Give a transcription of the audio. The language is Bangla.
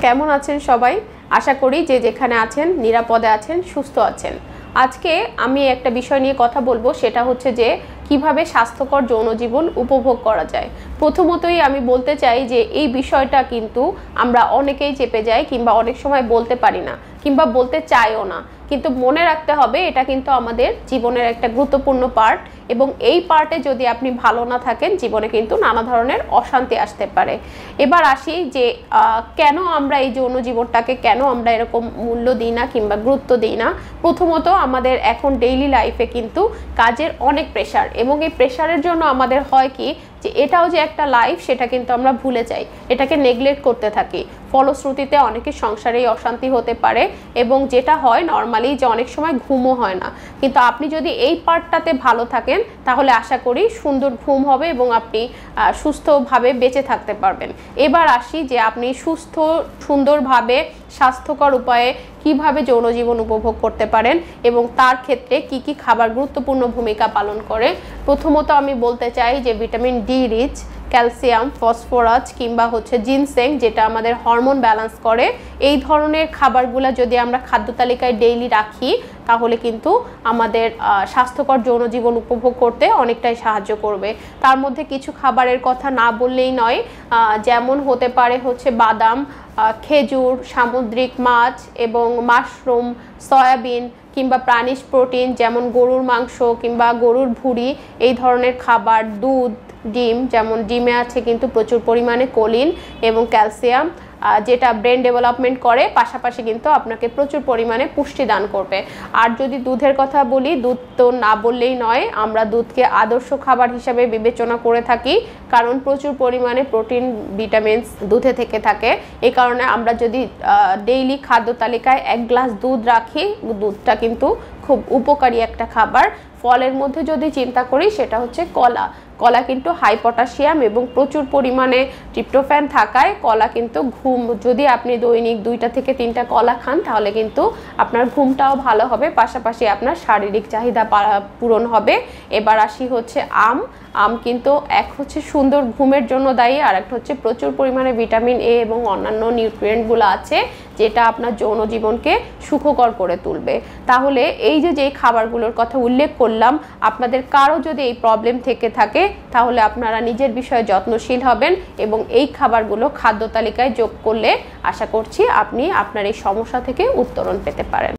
কেমন আছেন সবাই? আশা করি যে যেখানে আছেন নিরাপদে আছেন, সুস্থ আছেন। আজকে আমি একটা বিষয় নিয়ে কথা বলবো, সেটা হচ্ছে যে কিভাবে স্বাস্থ্যকর যৌন জীবন উপভোগ করা যায়। প্রথমতই আমি বলতে চাই যে এই বিষয়টা কিন্তু আমরা অনেকেই চেপে যাই, কিংবা অনেক সময় বলতে পারি না, কিংবা বলতে চাইও না। কিন্তু মনে রাখতে হবে এটা কিন্তু আমাদের জীবনের একটা গুরুত্বপূর্ণ পার্ট, এবং এই পার্টে যদি আপনি ভালো না থাকেন জীবনে কিন্তু নানা ধরনের অশান্তি আসতে পারে। এবার আসি যে কেন আমরা এই যৌন জীবনটাকে কেন আমরা এরকম মূল্য দিই না কিংবা গুরুত্ব দিই না। প্রথমত আমাদের এখন ডেইলি লাইফে কিন্তু কাজের অনেক প্রেশার, এবং এই প্রেশারের জন্য আমাদের হয় কি যে এটাও যে একটা লাইফ সেটা কিন্তু আমরা ভুলে যাই, এটাকে নেগলেক্ট করতে থাকি। ফলশ্রুতিতে অনেকের সংসারেই অশান্তি হতে পারে, এবং যেটা হয় নর্মালি যে অনেক সময় ঘুমও হয় না। কিন্তু আপনি যদি এই পার্টটাতে ভালো থাকেন তাহলে আশা করি সুন্দর ঘুম হবে এবং আপনি সুস্থভাবে বেঁচে থাকতে পারবেন। এবার আসি যে আপনি সুস্থ সুন্দরভাবে স্বাস্থ্যকর উপায়ে কিভাবে যৌন জীবন উপভোগ করতে পারেন, এবং তার ক্ষেত্রে কি কি খাবার গুরুত্বপূর্ণ ভূমিকা পালন করে। প্রথমত আমি বলতে চাই যে vitamin D rich, calcium, phosphorus কিংবা জিনসেং, যেটা আমাদের হরমোন ব্যালেন্স করে। এই ধরনের খাবারগুলো যদি আমরা খাদ্য তালিকায় ডেইলি রাখি তাহলে কিন্তু আমাদের স্বাস্থ্যকর যৌন জীবন উপভোগ করতে অনেকটাই সাহায্য করবে। তার মধ্যে কিছু খাবারের কথা না বললেই নয়, যেমন হতে পারে বাদাম, খেজুর, সামুদ্রিক মাছ এবং মাশরুম, সয়াবিন কিংবা প্রাণীজ প্রোটিন যেমন গরুর মাংস কিংবা গরুর ভুঁড়ি, এই ধরনের খাবার, দুধ, ডিম, যেমন ডিমে আছে কিন্তু প্রচুর পরিমাণে কোলিন এবং ক্যালসিয়াম, যেটা ব্রেন ডেভেলপমেন্ট করে, পাশাপাশি কিন্তু আপনাকে প্রচুর পরিমাণে পুষ্টি দান করবে। আর যদি দুধের কথা বলি, দুধ তো না বললেই নয়, আমরা দুধকে আদর্শ খাবার হিসাবে বিবেচনা করে থাকি, কারণ প্রচুর পরিমাণে প্রোটিন, ভিটামিনস দুধে থেকে থাকে। এই কারণে আমরা যদি ডেইলি খাদ্য তালিকায় 1 গ্লাস দুধ রাখি, দুধটা কিন্তু খুব উপকারী একটা খাবার। ফলের মধ্যে যদি চিন্তা করি সেটা কলা। কলা কিন্তু হাই পটাশিয়াম এবং প্রচুর পরিমাণে ট্রিপ্টোফ্যান থাকায় কলা কিন্তু ঘুম, যদি আপনি দৈনিক 2টা থেকে 3টা কলা খান তাহলে কিন্তু আপনার ঘুমটাও ভালো হবে, পাশাপাশি আপনার শারীরিক চাহিদা পূরণ হবে। এবার আসি আম। আম কিন্তু এক সুন্দর ঘুমের জন্য দায়ী, আর একটা প্রচুর পরিমাণে ভিটামিন এ এবং অন্যান্য নিউট্রিয়েন্টগুলো আছে, যেটা আপনার যৌন জীবনকে সুখকর করে তুলবে। তাহলে এই যে খাবারগুলোর কথা উল্লেখ করলাম, আপনাদের কারো যদি এই প্রবলেম থেকে থাকে তাহলে আপনারা নিজের বিষয়ে যত্নশীল হবেন, এবং এই খাবারগুলো খাদ্য তালিকায় যোগ করলে আশা করছি আপনি আপনার এই সমস্যা থেকে উত্তরণ পেতে পারেন।